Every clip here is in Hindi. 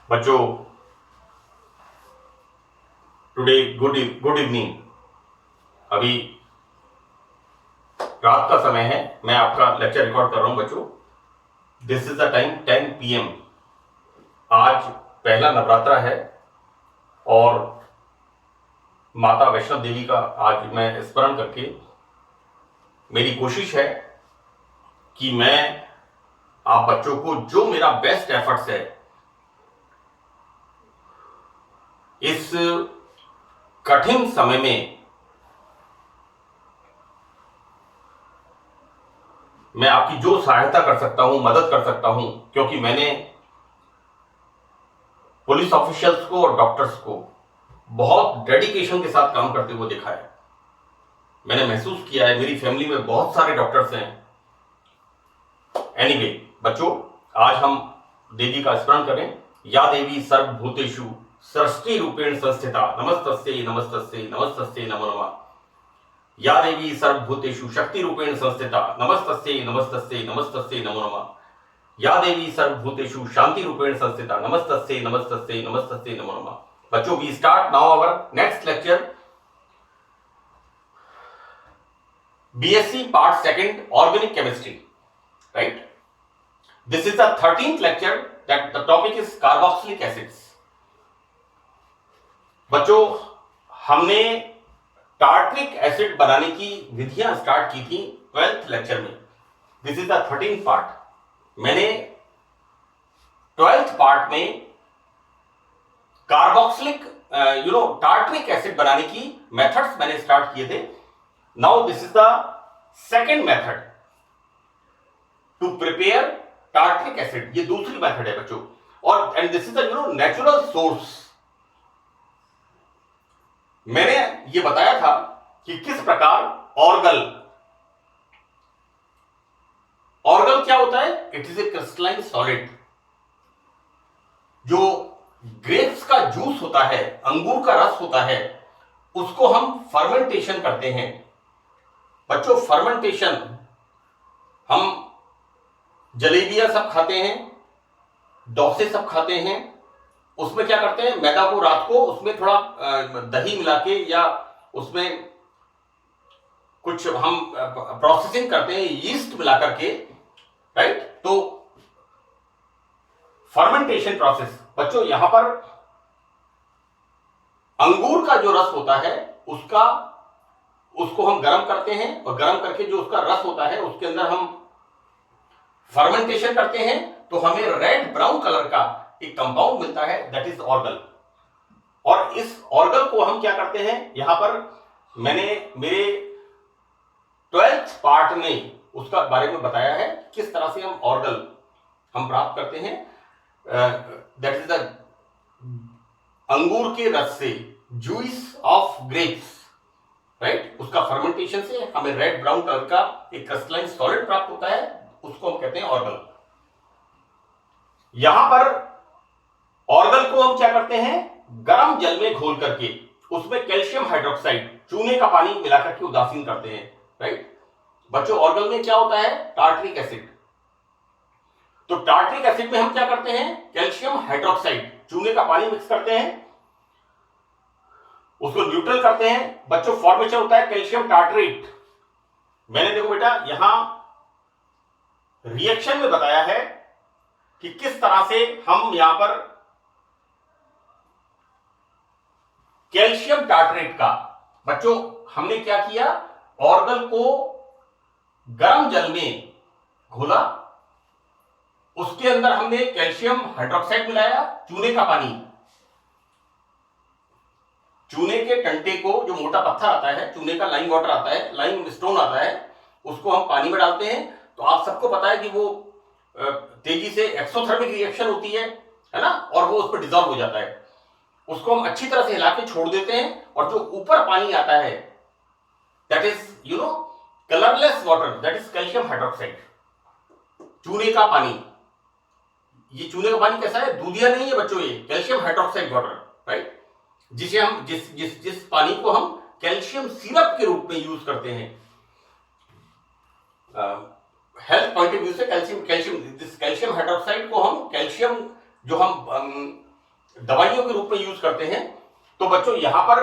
बच्चों, टुडे गुड इवनिंग। अभी रात का समय है, मैं आपका लेक्चर रिकॉर्ड कर रहा हूं बच्चों। This is the time 10 PM। आज पहला नवरात्रा है और माता वैष्णो देवी का आज मैं स्मरण करके मेरी कोशिश है कि मैं आप बच्चों को जो मेरा बेस्ट एफर्ट्स है इस कठिन समय में मैं आपकी जो सहायता कर सकता हूं, मदद कर सकता हूं, क्योंकि मैंने पुलिस ऑफिशियल्स को और डॉक्टर्स को बहुत डेडिकेशन के साथ काम करते हुए देखा है। मैंने महसूस किया है, मेरी फैमिली में बहुत सारे डॉक्टर्स हैं। एनीवे बच्चों, आज हम देवी का स्मरण करें। या देवी सर्वभूतेषु सृष्टि रूपेण संस्थिता नमस्तस्यै नमस्तस्यै नमस्तस्यै नमो नमः। या देवी सर्वभूतेषु शक्ति रूपेण संस्थिता नमस्तस्यै नमस्तस्यै नमस्तस्यै नमो नमः। या देवी सर्वभूतेषु शांति रूपेण संस्थिता नमस्तस्यै नमस्तस्यै नमस्तस्यै नमो नमः। बच्चों, we start now our next lecture, BSc Part 2 Organic Chemistry, right? This is the 13th lecture that the topic is carboxylic acids. बच्चों, हमने टार्ट्रिक एसिड बनाने की विधियां स्टार्ट की थी 12th लेक्चर में। This is the 13th part. मैंने 12th पार्ट में कार्बोक्सिलिक टार्ट्रिक एसिड बनाने की मेथड्स मैंने स्टार्ट किए थे। Now this is the second method to prepare tartaric acid. ये दूसरी मेथड है बच्चों, और and this is the natural source. मैंने ये बताया था कि किस प्रकार ऑर्गल क्या होता है। It is a crystalline solid. जो ग्रेप्स का जूस होता है, अंगूर का रस होता है, उसको हम फर्मेंटेशन करते हैं बच्चों। फर्मेंटेशन, हम जलेबियां सब खाते हैं, डोसे सब खाते हैं। उसमें क्या करते हैं, मैदा को रात को उसमें थोड़ा दही मिला के या उसमें कुछ हम प्रोसेसिंग करते हैं यीस्ट मिला करके, राइट। तो फर्मेंटेशन प्रोसेस बच्चों, यहां पर अंगूर का जो रस होता है उसको हम गर्म करते हैं, और गर्म करके जो उसका रस होता है उसके अंदर हम फर्मेंटेशन करते हैं, तो हमें रेड ब्राउन कलर का एक कंपाउंड मिलता है, दैट इज ऑर्गल। और इस ऑर्गल को हम क्या करते हैं, यहां पर मैंने मेरे 12th पार्ट में उसका बारे में बताया है, किस तरह से हम ऑर्गल हम प्राप्त करते हैं। दैट इज द अंगूर के रस से, जूस ऑफ ग्रेप्स, राइट। उसका फर्मेंटेशन से हमें रेड ब्राउन कलर का एक क्रिस्टलाइन सॉलिड प्राप्त होता है, उसको हम कहते हैं ऑर्गल। यहां पर ऑर्गल को हम क्या करते हैं, गर्म जल में घोल करके उसमें कैल्शियम हाइड्रोक्साइड, चूने का पानी मिलाकर के उदासीन करते हैं, राइट। बच्चों, ऑर्गल में क्या होता है, टार्ट्रिक एसिड। तो टार्ट्रिक एसिड में हम क्या करते हैं, कैल्शियम हाइड्रोक्साइड, चूने का पानी मिक्स करते हैं, उसको न्यूट्रल करते हैं बच्चों। फॉर्मेशन होता है कैल्शियम टार्ट्रेट। मैंने देखो बेटा यहां रिएक्शन में बताया है कि किस तरह से हम यहां पर कैल्शियम टार्ट्रेट का, बच्चों हमने क्या किया, ऑर्गल को गर्म जल में घोला, उसके अंदर हमने कैल्शियम हाइड्रोक्साइड मिलाया, चूने का पानी, चूने के टंटे को, जो मोटा पत्थर आता है, चूने का लाइम वाटर आता है, लाइम स्टोन आता है, उसको हम पानी में डालते हैं। तो आप सबको पता है कि वो तेजी से एक्सोथर्मिक रिएक्शन होती है ना, और वो उस पर डिजॉल्व हो जाता है। उसको हम अच्छी तरह से हिला के छोड़ देते हैं, और जो ऊपर पानी आता है that is colourless water, that is calcium hydroxide, चूने का पानी। ये चूने का पानी कैसा है, दूधिया नहीं है बच्चों, ये कैल्शियम हाइड्रोक्साइड वाटर, राइट। जिसे हम जिस पानी को हम कैल्शियम सिरप के रूप में यूज करते हैं। हेल्थ पॉइंट ऑफ व्यू से कैल्शियम हाइड्रोक्साइड को हम कैल्शियम जो हम दवाइयों के रूप में यूज करते हैं। तो बच्चों यहां पर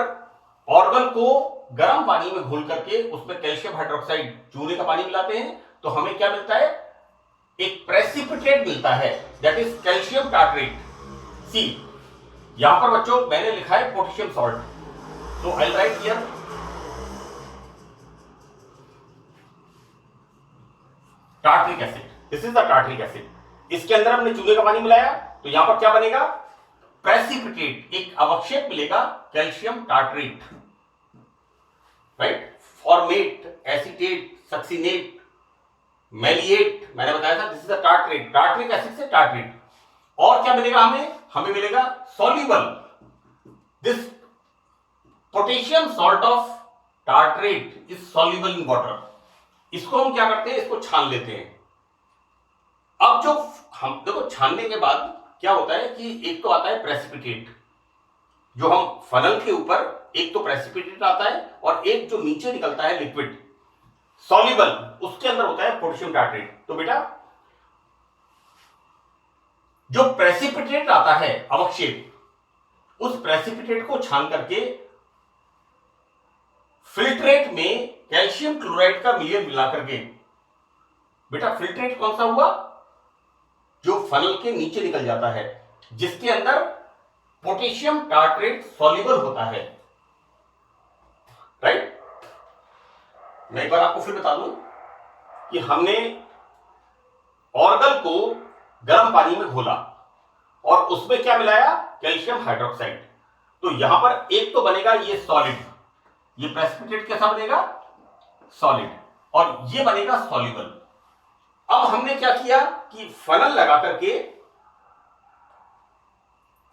ऑर्गन को गर्म पानी में घोल करके उसमें कैल्शियम हाइड्रोक्साइड चूने का पानी मिलाते हैं, तो हमें क्या मिलता है, एक प्रेसिपिटेट मिलता है, that is calcium tartrate. See यहां पर बच्चों मैंने लिखा है पोटेशियम सॉल्ट, तो I write here tartaric acid, this is the tartaric acid. इसके अंदर हमने चूने का पानी मिलाया, तो यहां पर क्या बनेगा, प्रेसिपिटेट, एक अवक्षेप मिलेगा calcium tartrate, right. Formate, acetate, succinate, maleate, मैंने बताया था this is the tartrate, tartaric acid से टार्ट्रेट। और क्या मिलेगा हमें मिलेगा soluble, this potassium salt of tartrate is soluble in water. इसको हम क्या करते हैं, इसको छान लेते हैं। अब जो हम देखो छानने के बाद क्या होता है कि एक तो आता है प्रेसिपिटेट, जो हम फनल के ऊपर एक तो प्रेसिपिटेट आता है और एक जो नीचे निकलता है लिक्विड सॉल्युबल, उसके अंदर होता है पोटेशियम टार्ट्रेट। तो बेटा जो प्रेसिपिटेट आता है अवक्षेप, उस प्रेसिपिटेट को छान करके फिल्ट्रेट में कैल्शियम क्लोराइड का मिलियन मिला करके, बेटा फिल्ट्रेट कौन सा हुआ, जो फनल के नीचे निकल जाता है, जिसके अंदर पोटेशियम टार्ट्रेट सॉल्युबल होता है, राइट। मैं एक बार आपको फिर बता दूं कि हमने ऑर्गन को गर्म पानी में घोला और उसमें क्या मिलाया, कैल्शियम हाइड्रोक्साइड। तो यहां पर एक तो बनेगा ये सॉलिड, ये प्रेसिपिटेट कैसा बनेगा, सॉलिड, और ये बनेगा सॉल्युबल। अब हमने क्या किया कि फनल लगा करके,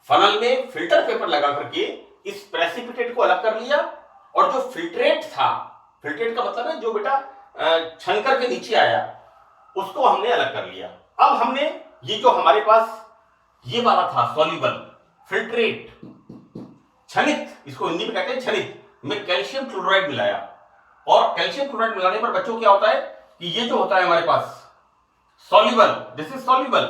फनल में फिल्टर पेपर लगा करके इस प्रेसिपिटेट को अलग कर लिया, और जो फिल्ट्रेट था, फिल्ट्रेट का मतलब है जो बेटा छन करके नीचे आया, उसको हमने अलग कर लिया। अब हमने ये जो हमारे पास ये वाला था सॉल्युबल फिल्ट्रेट, छनित, इसको हिंदी में कहते हैं छनित, में कैल्शियम क्लोराइड मिलाया। और कैल्शियम क्लोराइड मिलाने पर बच्चों क्या होता है कि ये जो होता है हमारे पास soluble, this is soluble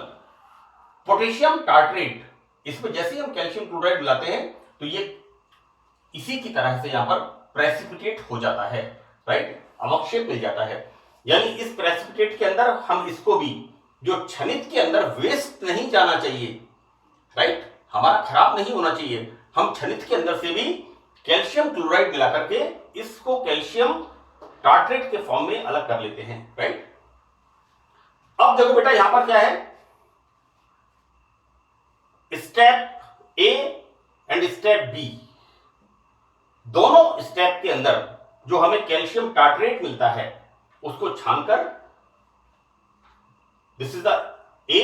potassium tartrate, इसमें जैसे ही हम कैल्शियम क्लोराइड मिलाते हैं तो ये इसी की तरह से यहां पर प्रेसिपिटेट हो जाता है, राइट, अवक्षेप मिल जाता है। यानी इस प्रेसिपिटेट के अंदर हम इसको भी, जो छनित के अंदर वेस्ट नहीं जाना चाहिए, राइट, हमारा खराब नहीं होना चाहिए, हम छनित के अंदर से भी कैल्शियम क्लोराइड मिला करके इसको कैल्शियम टार्ट्रेट के फॉर्म में अलग कर लेते हैं, राइट। अब देखो बेटा यहां पर क्या है, step A and step B, दोनों स्टेप के अंदर जो हमें कैल्शियम टार्ट्रेट मिलता है उसको छानकर, this is the A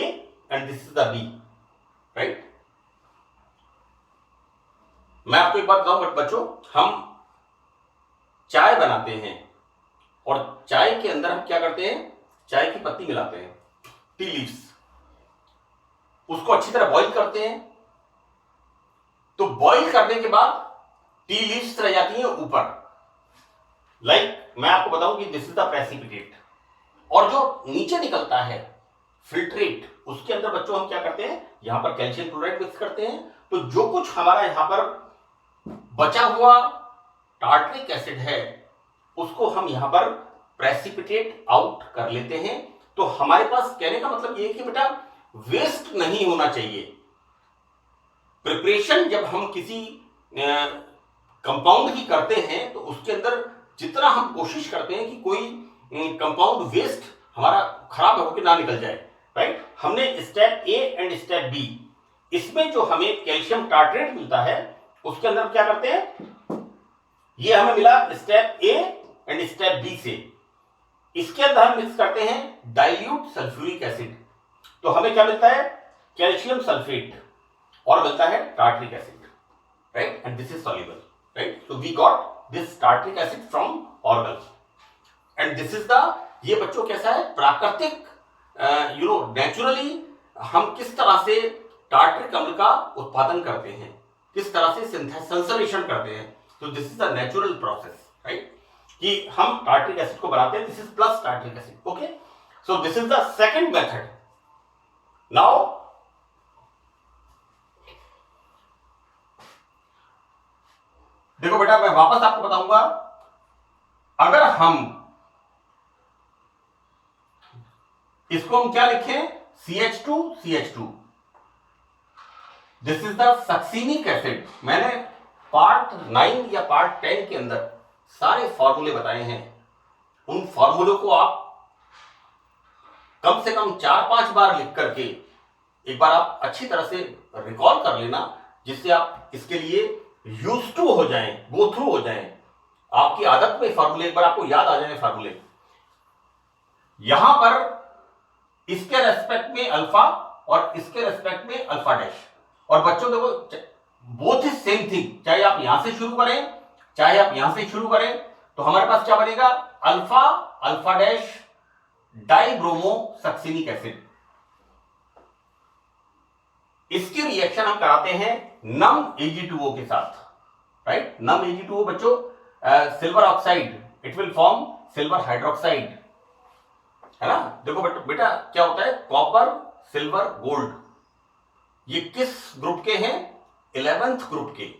and this is the B, right. मैं आपको एक बात बताऊं बच्चों, हम चाय बनाते हैं और चाय के अंदर हम क्या करते हैं, चाय की पत्ती मिलाते हैं, टी लीव्स, उसको अच्छी तरह बॉईल करते हैं। तो बॉईल करने के बाद टी लीव्स रह जाती हैं ऊपर, लाइक मैं आपको बताऊं कि दिस इज द प्रेसिपिटेट, और जो नीचे निकलता है फिल्ट्रेट, उसके अंदर बच्चों हम क्या करते हैं, यहां पर कैल्शियम क्लोराइड मिक्स करते हैं। तो जो कुछ हमारा यहां पर बचा हुआ टार्ट्रिक एसिड है उसको हम यहां पर प्रेसिपिटेट आउट कर लेते हैं। तो हमारे पास कहने का मतलब ये कि बेटा वेस्ट नहीं होना चाहिए। प्रिपरेशन जब हम किसी कंपाउंड की करते हैं तो उसके अंदर जितना हम कोशिश करते हैं कि कोई कंपाउंड वेस्ट हमारा खराब होकर ना निकल जाए, राइट। हमने step A and step B, इसमें जो हमें कैल्शियम टार्ट्रेट मिलता है उसके अंदर क्या करते हैं, ये हमें मिला step A and step B से, इसके अंदर हम मिक्स करते हैं डाइल्यूट सल्फ्यूरिक एसिड, तो हमें क्या मिलता है, कैल्शियम सल्फेट, और मिलता है tartaric acid, right, and this is soluble, right. So we got this tartaric acid from organ, and this is the, ये बच्चों कैसा है, प्राकृतिक, नेचुरली हम किस तरह से टार्ट्रिक अम्ल का उत्पादन करते हैं, किस तरह से संश्लेषण करते हैं। तो this is the natural process, right, कि हम टार्ट्रिक एसिड को बनाते हैं, this is plus tartaric acid, okay. So this is the second method. Now देखो बेटा, मैं वापस आपको बताऊंगा, अगर हम इसको हम क्या लिखें, CH2 this is the succinic acid. मैंने पार्ट 9 या पार्ट 10 के अंदर सारे फॉर्मूले बताए हैं, उन फॉर्मूलों को आप कम से कम 4-5 बार लिख करके एक बार आप अच्छी तरह से रिकॉल कर लेना, जिससे आप इसके लिए यूज टू हो जाएं, गो थ्रू हो जाएं, आपकी आदत में फॉर्मूले एक बार आपको याद आ जाए फॉर्मूले। यहां पर इसके रेस्पेक्ट में अल्फा और इसके रेस्पेक्ट में अल्फा डैश। और बच्चों देखो, बोथ इज सेम थिंग, चाहे आप यहां से शुरू करें चाहे आप यहां से शुरू करें, तो हमारे पास क्या बनेगा, alpha alpha dash dibromo succinic acid. इसकी रिएक्शन हम कराते हैं नम Ag2O के साथ, राइट। नम Ag2O बच्चों silver oxide, it will form silver hydroxide, है ना। देखो बेटा क्या होता है, कॉपर सिल्वर गोल्ड, ये किस ग्रुप के हैं, 11th ग्रुप के।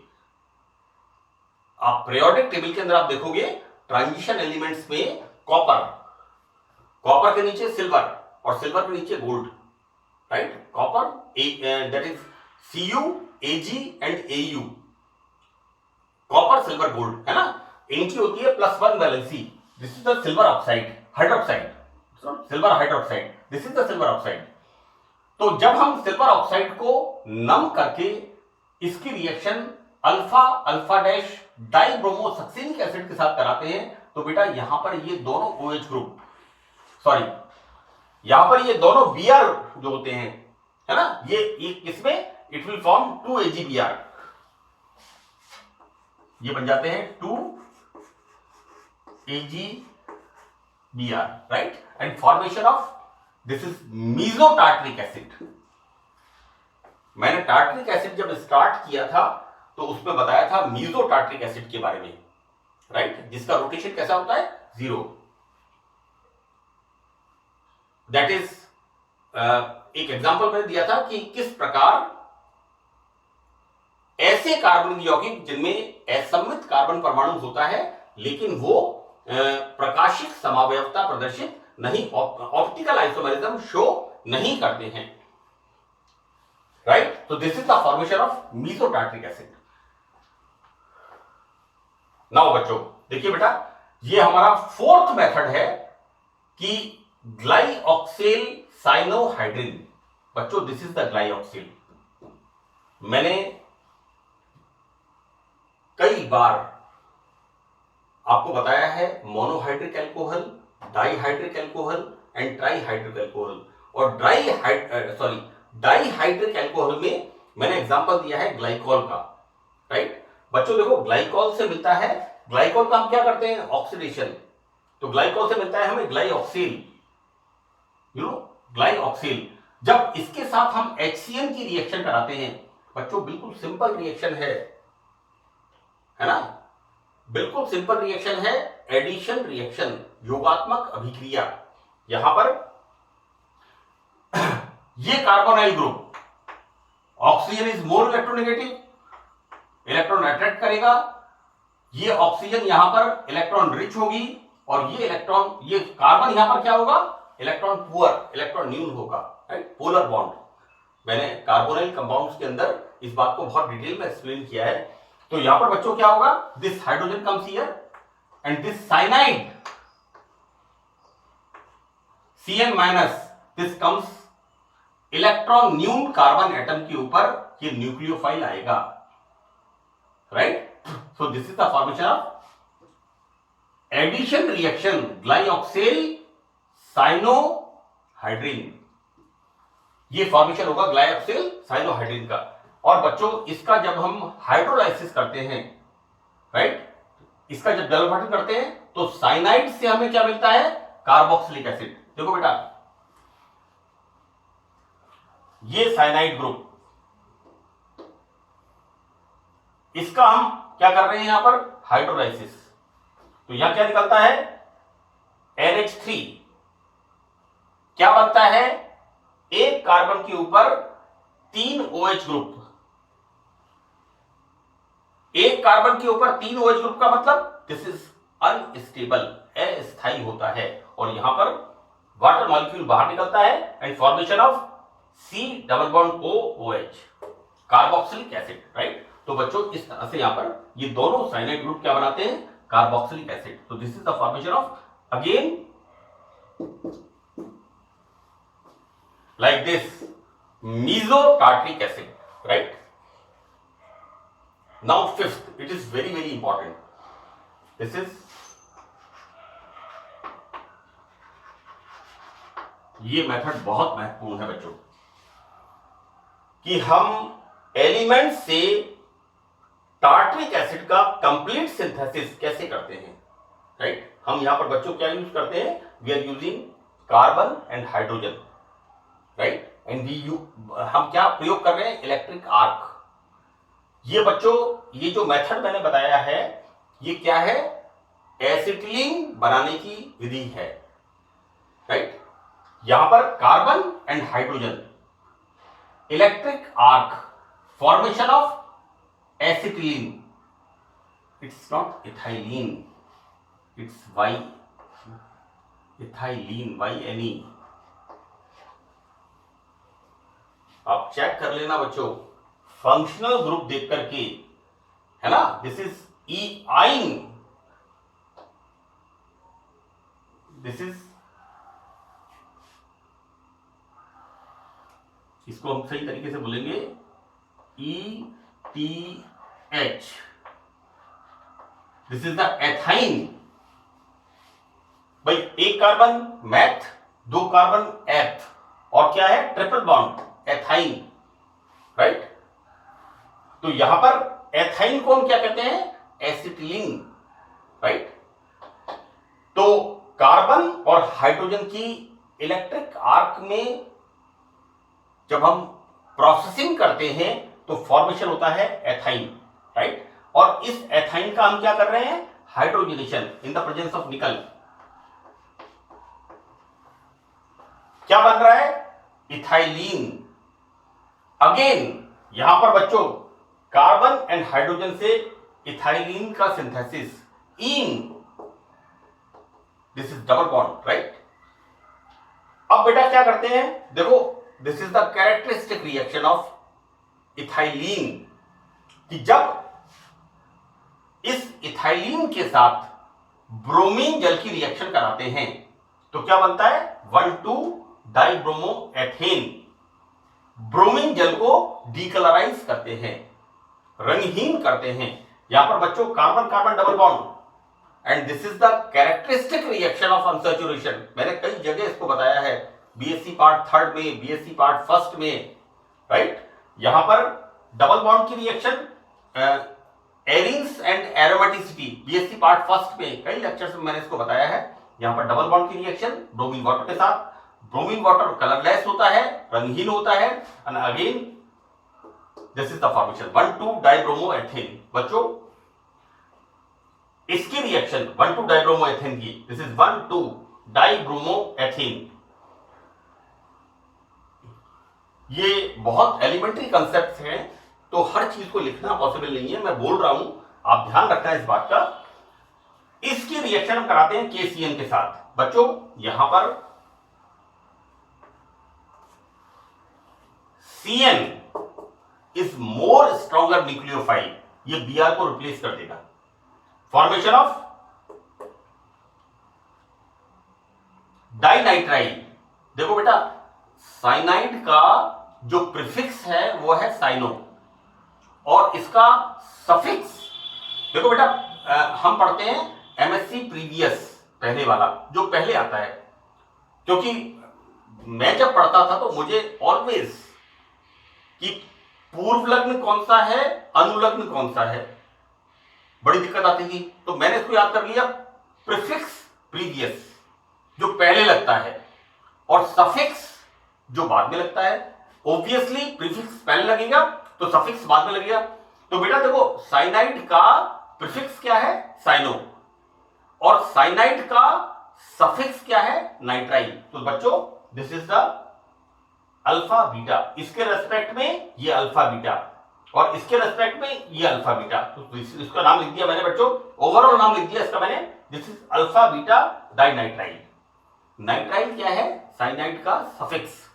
आप पीरियोडिक टेबल के अंदर आप देखोगे ट्रांजिशन एलिमेंट्स में कॉपर के नीचे सिल्वर और सिल्वर के नीचे gold, right. Copper that is Cu Ag and Au, copper silver gold, है ना। इनकी होती है +1 valency, this is the silver oxide hydroxide, silver hydroxide, this is the silver oxide. तो जब हम सिल्वर ऑक्साइड को नम करके इसकी reaction alpha alpha dash dibromo succinic acid के साथ कराते हैं, तो बेटा यहां पर ये दोनों OH ग्रुप, सॉरी यहां पर ये दोनों Br जो होते हैं, है ना, ये इसमें इट विल फॉर्म 2AgBr, ये बन जाते हैं 2AgBr, right. And formation of this is mesotartaric acid. मैंने टार्ट्रिक एसिड जब स्टार्ट किया था तो उसमें बताया था मीसोटार्ट्रिक एसिड के बारे में, राइट, जिसका रोटेशन कैसा होता है, 0। दैट इज एक एग्जांपल मैंने दिया था कि किस प्रकार ऐसे कार्बनिक यौगिक जिनमें असम्मित कार्बन परमाणु होता है लेकिन वो प्रकाशिक समावयवता प्रदर्शित नहीं, ऑप्टिकल आइसोमेरिज्म शो नहीं करते हैं, राइट। तो this is the formation of mesotartaric acid. Now बच्चों देखिए बेटा, ये हमारा 4th मेथड है कि ग्लाइऑक्सिल साइनोहाइड्रिन। बच्चों दिस इज द ग्लाइऑक्सिल। मैंने कई बार आपको बताया है monohydric alcohol, dihydric alcohol and trihydric alcohol, और डाइहाइड्रिक एल्कोहल में मैंने एग्जांपल दिया है ग्लाइकॉल का, राइट। बच्चों देखो ग्लाइकॉल से मिलता है, ग्लाइकॉल का हम क्या करते हैं, ऑक्सीडेशन, तो ग्लाइकॉल से मिलता है हमें ग्लाइऑक्सिल, ग्लाइऑक्सिल। जब इसके साथ हम HCN की रिएक्शन कराते हैं बच्चों, बिल्कुल सिंपल रिएक्शन है ना, बिल्कुल सिंपल रिएक्शन है, एडिशन रिएक्शन, योगात्मक अभिक्रिया। यहां पर ये carbonyl group, oxygen is more electronegative, electron attract करेगा, ये ऑक्सीजन यहां पर इलेक्ट्रॉन रिच होगी, और ये इलेक्ट्रॉन, ये कार्बन यहां पर क्या होगा, इलेक्ट्रॉन पुअर, इलेक्ट्रॉन न्यून होगा, राइट। पोलर बॉन्ड, मैंने कार्बोनाइल कंपाउंड्स के अंदर इस बात को बहुत डिटेल में एक्सप्लेन किया है। तो यहां पर बच्चों क्या होगा, this hydrogen comes here and this cyanide Cn minus, this comes electron न्यून कार्बन एटम के ऊपर, ये न्यूक्लियोफाइल आएगा, right. So this is the formation of addition reaction glyoxal cyanohydrin, ये फॉर्मेशन होगा ग्लाइऑक्सिल साइनोहाइड्रिन का। और बच्चों इसका जब हम हाइड्रोलाइसिस करते हैं, राइट, इसका जब डेवलपमेंट करते हैं तो साइनाइड से हमें क्या मिलता है, कार्बोक्सिलिक एसिड। देखो बेटा ये साइनाइड ग्रुप, इसका हम क्या कर रहे हैं यहां पर, हाइड्रोलाइसिस, तो यहां क्या निकलता है, NH3, क्या बनता है, एक कार्बन के ऊपर 3 OH ग्रुप, एक कार्बन के ऊपर 3 OH ग्रुप का मतलब दिस इज अनस्टेबल, अस्थायी होता है, और यहां पर वाटर मॉलिक्यूल बाहर निकलता है and formation of C double bond OOH, carboxylic acid, right. तो बच्चों इस तरह से यहां पर ये दोनों साइनाइड ग्रुप क्या बनाते हैं, कार्बोक्सिलिक एसिड। तो this is the formation of again like this mesotartric acid, right? Now fifth, it is very important. This is ये मेथड बहुत महत्वपूर्ण है बच्चों, कि हम एलिमेंट से टार्ट्रिक एसिड का कंप्लीट सिंथेसिस कैसे करते हैं, राइट। हम यहां पर बच्चों क्या यूज करते हैं, we are using carbon and hydrogen, right, and हम क्या प्रयोग कर रहे हैं, इलेक्ट्रिक आर्क। ये बच्चों ये जो मेथड मैंने बताया है ये क्या है, एसिटिलीन बनाने की विधि है, राइट। यहां पर carbon and hydrogen, electric arc, formation of acetylene, it's not ethylene, it's ethylene, YNE। आप चेक कर लेना बच्चों फंक्शनल ग्रुप देख करके, है ना। दिस इज ईआइन, दिस इज, इसको हम सही तरीके से बोलेंगे ETH, this is the ethyne. भाई एक कार्बन मैथ, 2 कार्बन एथ, और क्या है, ट्रिपल बॉन्ड एथाइन, राइट। तो यहां पर एथाइन को हम क्या कहते हैं, एसिटिलीन, राइट। तो कार्बन और हाइड्रोजन की इलेक्ट्रिक आर्क में जब हम प्रोसेसिंग करते हैं तो फॉर्मेशन होता है एथाइन, राइट। और इस एथाइन का हम क्या कर रहे हैं, hydrogenation in the presence of निकल। क्या बन रहा है, इथाइलीन। अगेन यहां पर बच्चों कार्बन एंड हाइड्रोजन से इथाइलीन का synthesis, in, this is double bond, right. अब बेटा क्या करते हैं, देखो this is the characteristic reaction of ethylene, कि जब इस इथाइलीन के साथ ब्रोमीन जल की रिएक्शन कराते हैं तो क्या बनता है, 1,2-डाइब्रोमोएथेन। ब्रोमीन जल को डीकलराइज करते हैं, रंगहीन करते हैं। यहां पर बच्चों carbon carbon double bond, and this is the characteristic reaction of unsaturation. मैंने कई जगह इसको बताया है, बीएससी पार्ट 3 में, बीएससी पार्ट 1 में, राइट। यहां पर डबल बॉन्ड की reaction, arenes and aromaticity, BSc part 1 में कई लेक्चर्स में मैंने इसको बताया है। यहां पर डबल बॉन्ड की रिएक्शन ब्रोमीन वाटर के साथ, ब्रोमीन वाटर कलरलेस होता है, रंगहीन होता है, and again this is the formation one two dibromoethane. बच्चों इसकी रिएक्शन 1,2-डाइब्रोमोएथेन की, दिस इज 1,2-डाइब्रोमोएथेन। ये बहुत एलिमेंट्री कंसेप्ट हैं, तो हर चीज को लिखना पॉसिबल नहीं है, मैं बोल रहा हूं, आप ध्यान रखना है इस बात का। इसकी रिएक्शन हम कराते हैं KCN के साथ। बच्चों यहां पर CN is more stronger nucleophile, ये Br को रिप्लेस कर देगा, फॉर्मेशन ऑफ डाइनाइट्राइल। देखो बेटा साइनाइड का जो प्रीफिक्स है वो है साइनो, और इसका सफिक्स देखो बेटा, हम पढ़ते हैं MSc प्रीवियस, पहले वाला जो पहले आता है, क्योंकि मैं जब पढ़ता था तो मुझे ऑलवेज कि पूर्व लग्न कौन सा है, अनुलग्न कौन सा है, बड़ी दिक्कत आती थी। तो मैंने इसको याद कर लिया, प्रीफिक्स प्रीवियस जो पहले लगता है, और सफिक्स जो बाद में लगता है। ऑब्वियसली प्रीफिक्स पहले लगेगा तो सफिक्स बाद में लगेगा। तो बेटा देखो साइनाइड का प्रीफिक्स क्या है, साइनो, और साइनाइड का सफिक्स क्या है, नाइट्राइल। तो बच्चों this is the alpha beta, इसके रेस्पेक्ट में ये अल्फा बीटा। और इसके रेस्पेक्ट में ये अल्फा बीटा, तो इसका नाम लिख दिया मैंने बच्चों, ओवरऑल नाम लिख दिया इसका मैंने, this is alpha beta dinitrile. Nitrile क्या है? साइनाइड का सफिक्स।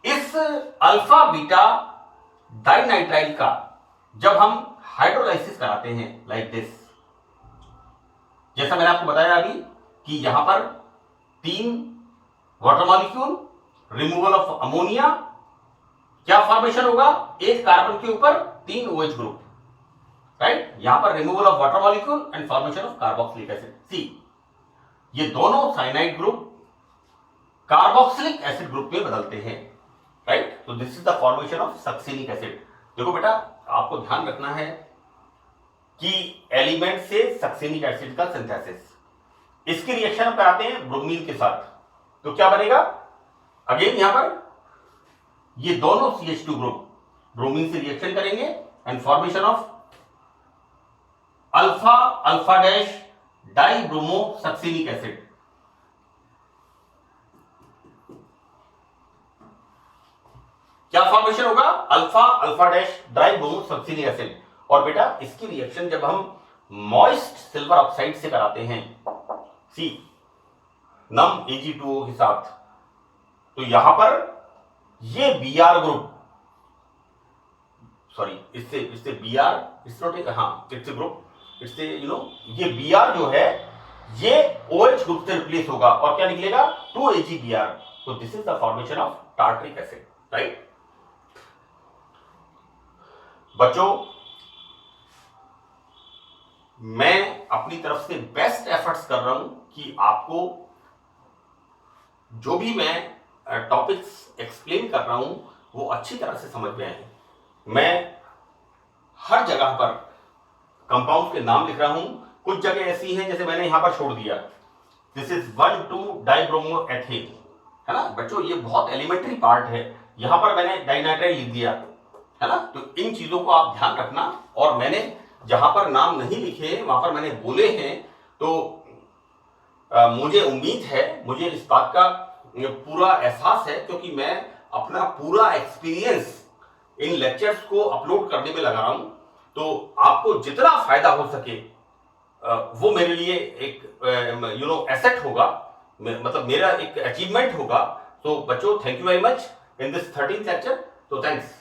इस अल्फा बीटा डाइनाइट्राइल का जब हम हाइड्रोलाइसिस कराते हैं लाइक दिस, जैसा मैंने आपको बताया अभी कि यहां पर 3 water molecule, removal of ammonia, क्या फॉर्मेशन होगा? एक कार्बन के ऊपर 3 OH ग्रुप, राइट? यहां पर removal of water molecule and formation of carboxylic acid. See, ये दोनों cyanide group carboxylic acid group में बदलते हैं, राइट? तो this is the formation of succinic acid. देखो बेटा, आपको ध्यान रखना है कि एलिमेंट से सक्सिनिक एसिड का सिंथेसिस, इसकी रिएक्शन हम कराते हैं ब्रोमीन के साथ, तो क्या बनेगा? अगेन यहां पर ये दोनों CH2 ग्रुप ब्रोमीन से रिएक्शन करेंगे and formation of alpha alpha dash dibromo succinic acid. क्या फॉर्मेशन होगा? Alpha alpha dash dibromo succinic acid. और बेटा इसकी रिएक्शन जब हम मॉइस्ट सिल्वर ऑक्साइड से कराते हैं, सी, नम Ag2O के साथ, तो यहां पर ये Br ग्रुप, सॉरी इससे Br, इट्स नॉट, हाँ it's a group, it's a ये Br जो है ये OH ग्रुप से रिप्लेस होगा और क्या निकलेगा? 2AgBr। तो this is the formation of tartaric acid, right? बच्चों, मैं अपनी तरफ से बेस्ट एफर्ट्स कर रहा हूं कि आपको जो भी मैं टॉपिक्स एक्सप्लेन कर रहा हूं वो अच्छी तरह से समझ में आए। मैं हर जगह पर कंपाउंड के नाम लिख रहा हूं, कुछ जगह ऐसी हैं जैसे मैंने यहां पर छोड़ दिया, दिस इज 1,2 डाइब्रोमो एथेन, है ना बच्चों? ये बहुत एलिमेंट्री पार्ट है, यहां पर मैंने डाइनाइट्राइल लिख दिया, है ना? तो इन चीजों को आप ध्यान रखना। और मैंने जहां पर नाम नहीं लिखे वहां पर मैंने बोले हैं, तो मुझे उम्मीद है, मुझे इस बात का पूरा एहसास है, क्योंकि मैं अपना पूरा एक्सपीरियंस इन लेक्चर्स को अपलोड करने में लगा रहा हूं। तो आपको जितना फायदा हो सके वो मेरे लिए एक एसेट होगा, मतलब मेरा एक अचीवमेंट होगा। तो बच्चों, thank you very much in this 13th lecture. तो थैंक्स।